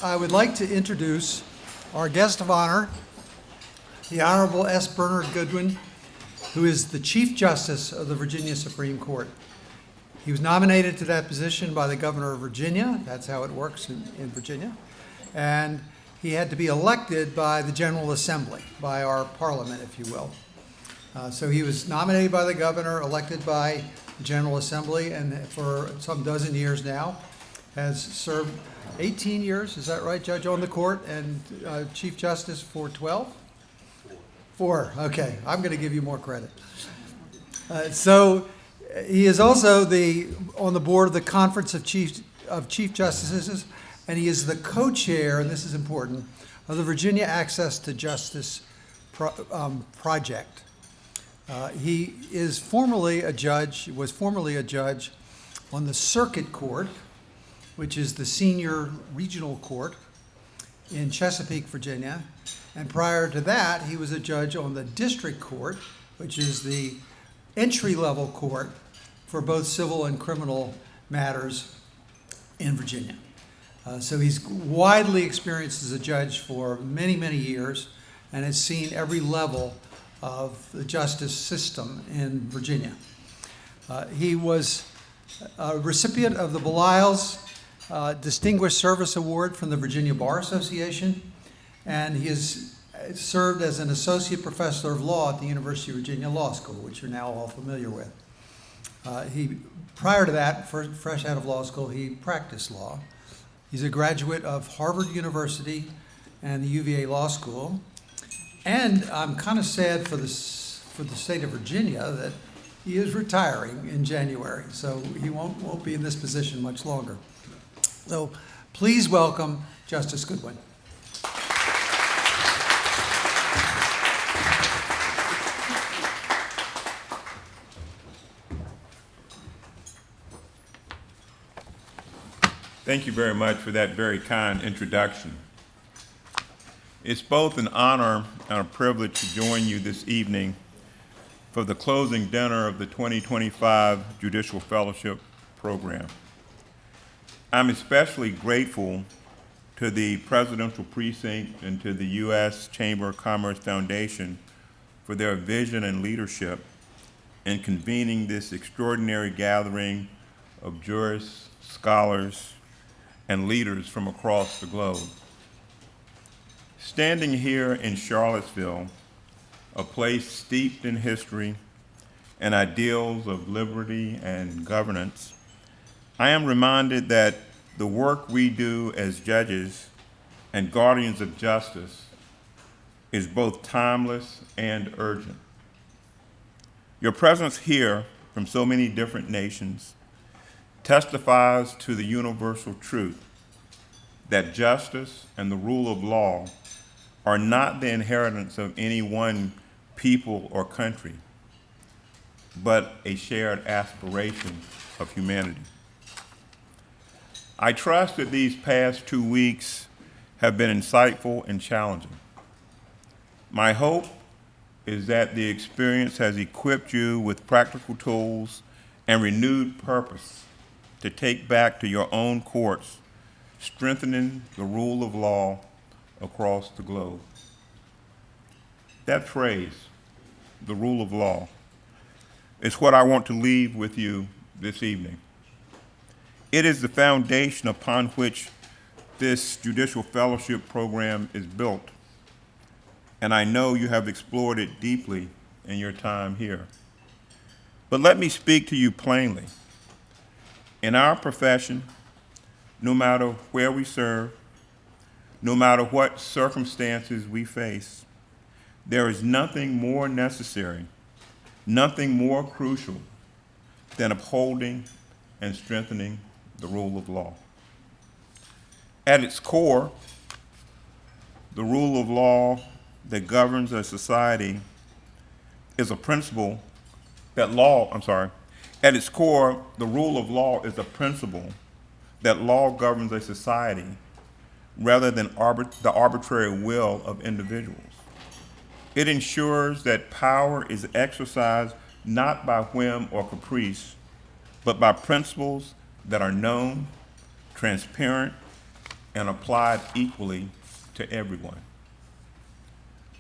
I would like to introduce our guest of honor, the Honorable S. Bernard Goodwyn, who is the Chief Justice of the Virginia Supreme Court. He was nominated to that position by the Governor of Virginia. That's how it works in Virginia. And he had to be elected by the General Assembly, by our parliament, if you will. So he was nominated by the governor, elected by the General Assembly, and for some dozen years now has served 18 years, is that right, Judge, on the court, and Chief Justice for 12? Four, okay. I'm going to give you more credit. So he is also on the board of the Conference of Chief Justices, and he is the co-chair, and this is important, of the Virginia Access to Justice Project. He was formerly a judge on the Circuit Court, which is the senior regional court in Chesapeake, Virginia. And prior to that, he was a judge on the District Court, which is the entry-level court for both civil and criminal matters in Virginia. So he's widely experienced as a judge for many, many years and has seen every level of the justice system in Virginia. He was a recipient of the Belial's Distinguished Service Award from the Virginia Bar Association, and he has served as an associate professor of law at the University of Virginia Law School, which you're now all familiar with. Prior to that, fresh out of law school, he practiced law. He's a graduate of Harvard University and the UVA Law School. And I'm kind of sad for the state of Virginia that he is retiring in January, so he won't be in this position much longer. So please welcome Justice Goodwyn. Thank you very much for that very kind introduction. It's both an honor and a privilege to join you this evening for the closing dinner of the 2025 Judicial Fellowship Program. I'm especially grateful to the Presidential Precinct and to the U.S. Chamber of Commerce Foundation for their vision and leadership in convening this extraordinary gathering of jurists, scholars, and leaders from across the globe. Standing here in Charlottesville, a place steeped in history and ideals of liberty and governance, I am reminded that the work we do as judges and guardians of justice is both timeless and urgent. Your presence here from so many different nations testifies to the universal truth that justice and the rule of law are not the inheritance of any one people or country, but a shared aspiration of humanity. I trust that these past 2 weeks have been insightful and challenging. My hope is that the experience has equipped you with practical tools and renewed purpose to take back to your own courts, strengthening the rule of law across the globe. That phrase, the rule of law, is what I want to leave with you this evening. It is the foundation upon which this Judicial Fellowship Program is built, and I know you have explored it deeply in your time here. But let me speak to you plainly. In our profession, no matter where we serve, no matter what circumstances we face, there is nothing more necessary, nothing more crucial than upholding and strengthening the rule of law. At its core, the rule of law that governs a society is a principle that at its core, the rule of law is a principle that law governs a society rather than the arbitrary will of individuals. It ensures that power is exercised not by whim or caprice, but by principles that are known, transparent, and applied equally to everyone.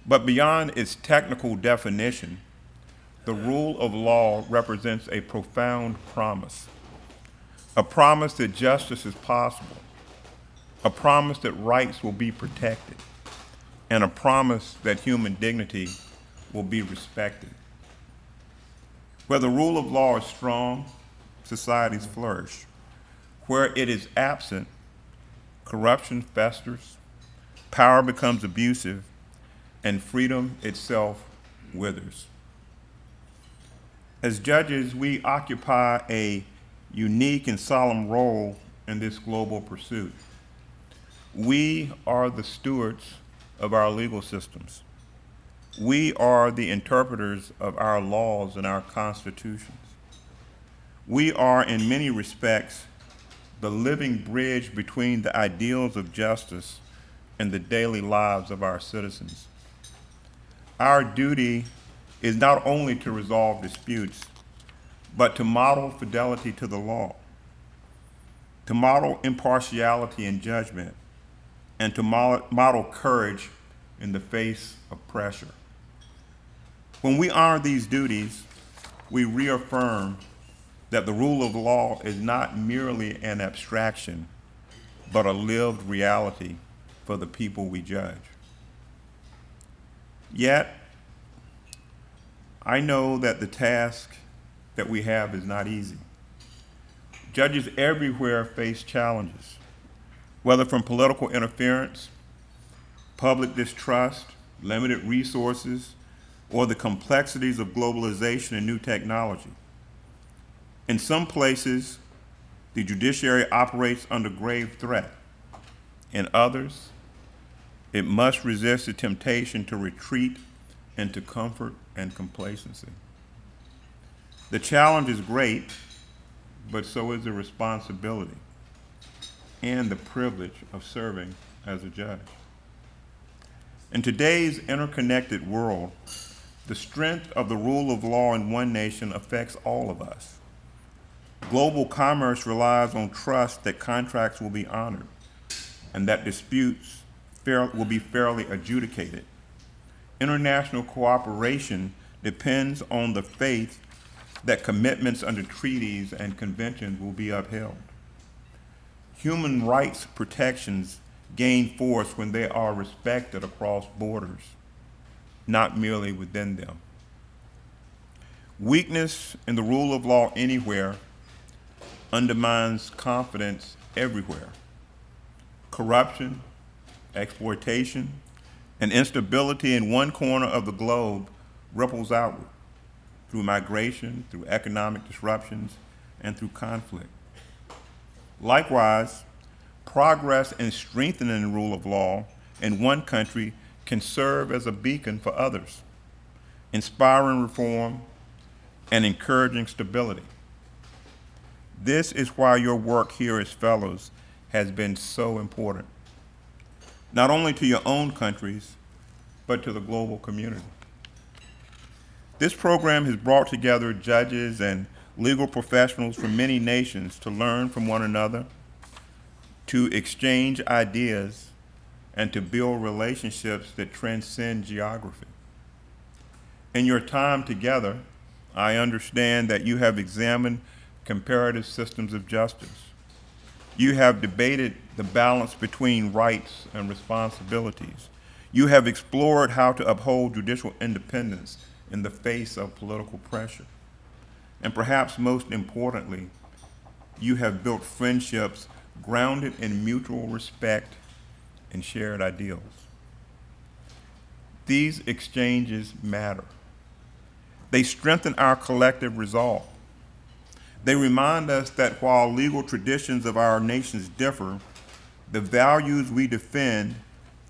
But beyond its technical definition, the rule of law represents a profound promise, a promise that justice is possible, a promise that rights will be protected, and a promise that human dignity will be respected. Where the rule of law is strong, societies flourish. Where it is absent, corruption festers, power becomes abusive, and freedom itself withers. As judges, we occupy a unique and solemn role in this global pursuit. We are the stewards of our legal systems. We are the interpreters of our laws and our constitutions. We are, in many respects, the living bridge between the ideals of justice and the daily lives of our citizens. Our duty is not only to resolve disputes, but to model fidelity to the law, to model impartiality in judgment, and to model courage in the face of pressure. When we honor these duties, we reaffirm that the rule of law is not merely an abstraction, but a lived reality for the people we judge. Yet, I know that the task that we have is not easy. Judges everywhere face challenges, whether from political interference, public distrust, limited resources, or the complexities of globalization and new technology. In some places, the judiciary operates under grave threat. In others, it must resist the temptation to retreat into comfort and complacency. The challenge is great, but so is the responsibility and the privilege of serving as a judge. In today's interconnected world, the strength of the rule of law in one nation affects all of us. Global commerce relies on trust that contracts will be honored and that disputes will be fairly adjudicated. International cooperation depends on the faith that commitments under treaties and conventions will be upheld. Human rights protections gain force when they are respected across borders, not merely within them. Weakness in the rule of law anywhere undermines confidence everywhere. Corruption, exploitation, and instability in one corner of the globe ripples outward through migration, through economic disruptions, and through conflict. Likewise, progress in strengthening the rule of law in one country can serve as a beacon for others, inspiring reform and encouraging stability. This is why your work here as fellows has been so important, not only to your own countries, but to the global community. This program has brought together judges and legal professionals from many nations to learn from one another, to exchange ideas, and to build relationships that transcend geography. In your time together, I understand that you have examined comparative systems of justice. You have debated the balance between rights and responsibilities. You have explored how to uphold judicial independence in the face of political pressure. And perhaps most importantly, you have built friendships grounded in mutual respect and shared ideals. These exchanges matter. They strengthen our collective resolve. They remind us that while legal traditions of our nations differ, the values we defend,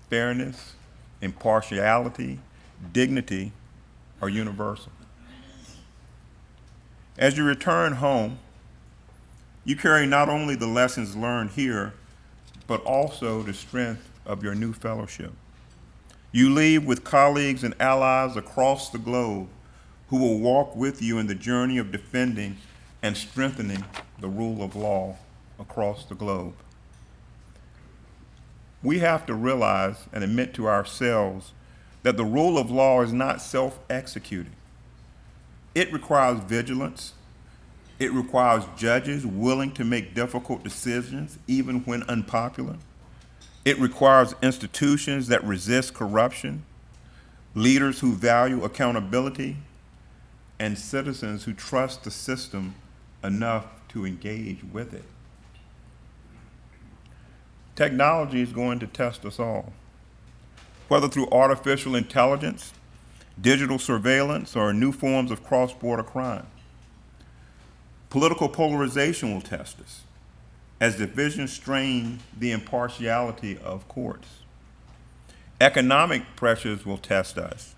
fairness, impartiality, dignity, are universal. As you return home, you carry not only the lessons learned here, but also the strength of your new fellowship. You leave with colleagues and allies across the globe who will walk with you in the journey of defending and strengthening the rule of law across the globe. we have to realize and admit to ourselves that the rule of law is not self-executing. It requires vigilance. It requires judges willing to make difficult decisions, even when unpopular. It requires institutions that resist corruption, leaders who value accountability, and citizens who trust the system enough to engage with it. Technology is going to test us all, whether through artificial intelligence, digital surveillance, or new forms of cross-border crime. Political polarization will test us as divisions strain the impartiality of courts. Economic pressures will test us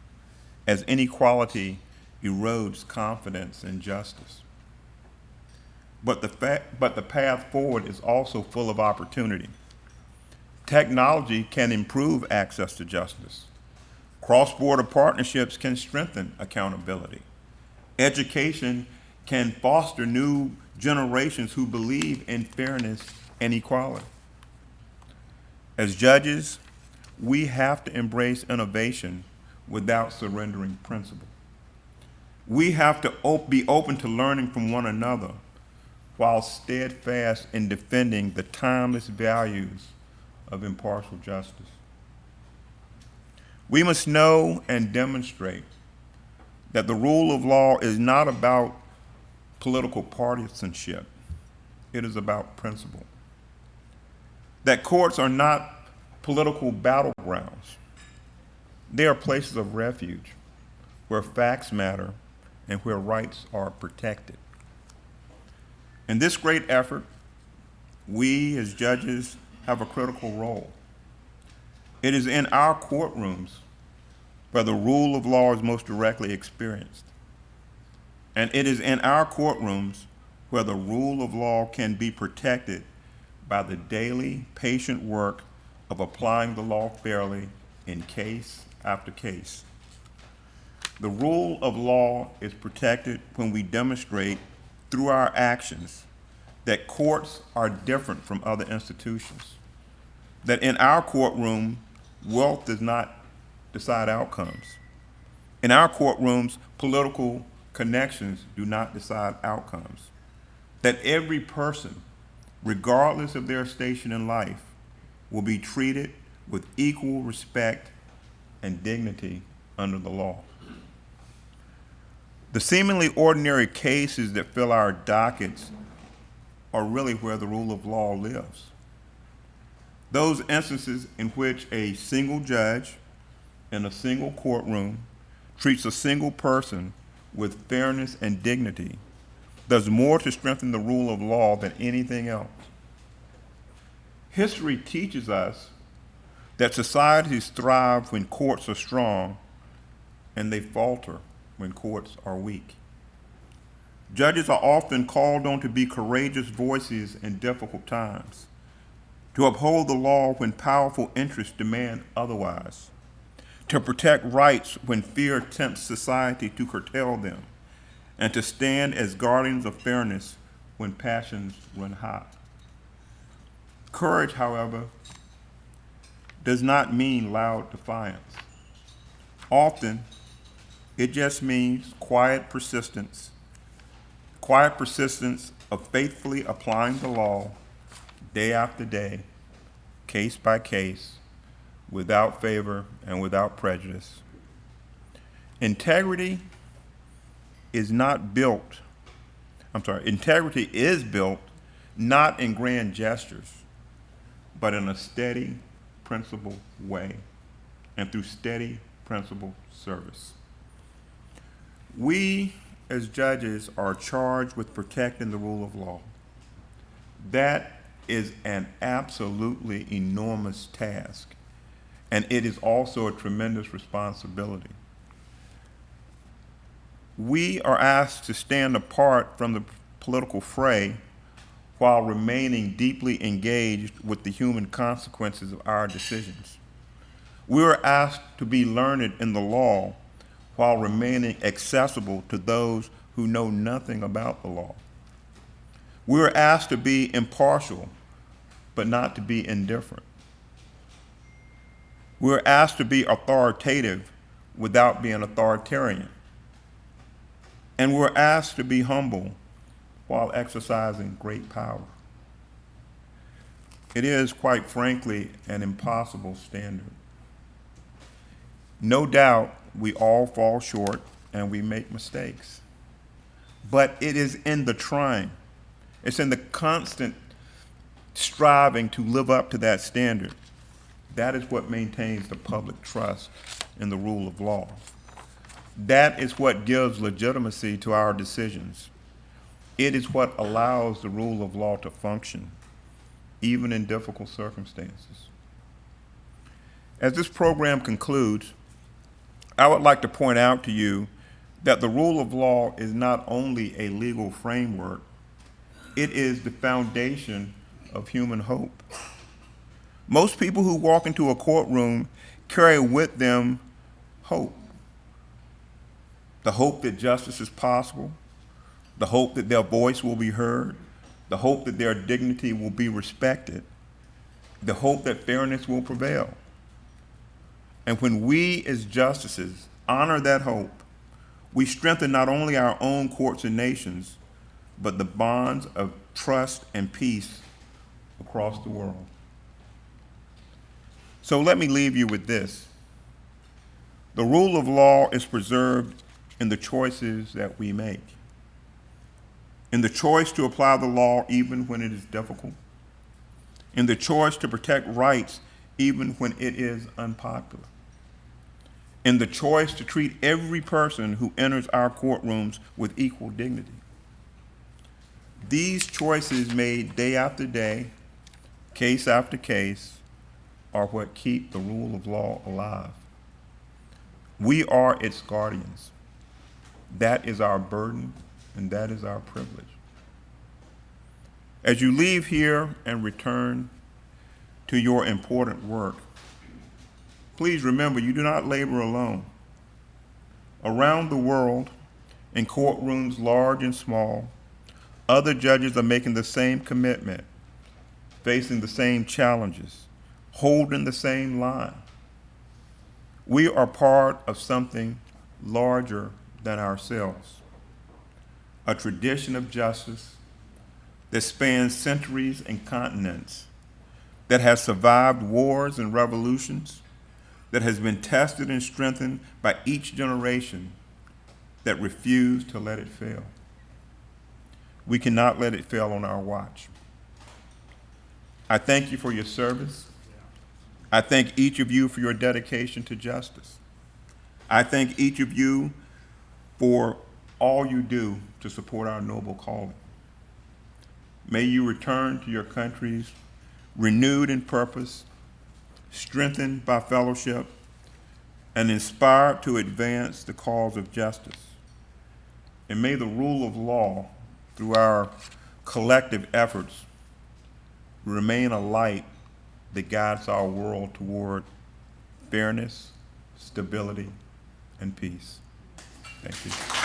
as inequality erodes confidence in justice. But the path forward is also full of opportunity. Technology can improve access to justice. Cross-border partnerships can strengthen accountability. Education can foster new generations who believe in fairness and equality. As judges, we have to embrace innovation without surrendering principle. We have to be open to learning from one another while steadfast in defending the timeless values of impartial justice. We must know and demonstrate that the rule of law is not about political partisanship. It is about principle. That courts are not political battlegrounds. They are places of refuge where facts matter and where rights are protected. In this great effort, we as judges have a critical role. It is in our courtrooms where the rule of law is most directly experienced. And it is in our courtrooms where the rule of law can be protected by the daily, patient work of applying the law fairly in case after case. The rule of law is protected when we demonstrate through our actions that courts are different from other institutions. That in our courtroom, wealth does not decide outcomes. In our courtrooms, political connections do not decide outcomes. That every person, regardless of their station in life, will be treated with equal respect and dignity under the law. The seemingly ordinary cases that fill our dockets are really where the rule of law lives. Those instances in which a single judge in a single courtroom treats a single person with fairness and dignity does more to strengthen the rule of law than anything else. History teaches us that societies thrive when courts are strong and they falter when courts are weak. Judges are often called on to be courageous voices in difficult times, to uphold the law when powerful interests demand otherwise, to protect rights when fear tempts society to curtail them, and to stand as guardians of fairness when passions run high. Courage, however, does not mean loud defiance. Often, it just means quiet persistence of faithfully applying the law day after day, case by case, without favor and without prejudice. Integrity is built not in grand gestures, but in a steady, principled way, and through steady, principled service. We, as judges, are charged with protecting the rule of law. That is an absolutely enormous task, and it is also a tremendous responsibility. We are asked to stand apart from the political fray while remaining deeply engaged with the human consequences of our decisions. We are asked to be learned in the law while remaining accessible to those who know nothing about the law. We are asked to be impartial, but not to be indifferent. We're asked to be authoritative without being authoritarian. And we're asked to be humble while exercising great power. It is, quite frankly, an impossible standard. No doubt we all fall short and we make mistakes. But it is in the trying, it's in the constant striving to live up to that standard. That is what maintains the public trust in the rule of law. That is what gives legitimacy to our decisions. It is what allows the rule of law to function, even in difficult circumstances. As this program concludes, I would like to point out to you that the rule of law is not only a legal framework, it is the foundation of human hope. Most people who walk into a courtroom carry with them hope. The hope that justice is possible, the hope that their voice will be heard, the hope that their dignity will be respected, the hope that fairness will prevail. And when we as justices honor that hope, we strengthen not only our own courts and nations, but the bonds of trust and peace across the world. So let me leave you with this. The rule of law is preserved in the choices that we make, in the choice to apply the law even when it is difficult, in the choice to protect rights even when it is unpopular, in the choice to treat every person who enters our courtrooms with equal dignity. These choices made day after day, case after case, are what keep the rule of law alive. We are its guardians. That is our burden, and that is our privilege. As you leave here and return to your important work, please remember you do not labor alone. Around the world, in courtrooms large and small, other judges are making the same commitment, facing the same challenges, holding the same line. We are part of something larger than ourselves, a tradition of justice that spans centuries and continents, that has survived wars and revolutions, that has been tested and strengthened by each generation that refused to let it fail. We cannot let it fail on our watch. I thank you for your service. I thank each of you for your dedication to justice. I thank each of you for all you do to support our noble calling. May you return to your countries renewed in purpose, strengthened by fellowship, and inspired to advance the cause of justice. And may the rule of law, through our collective efforts, remain a light that guides our world toward fairness, stability, and peace. Thank you.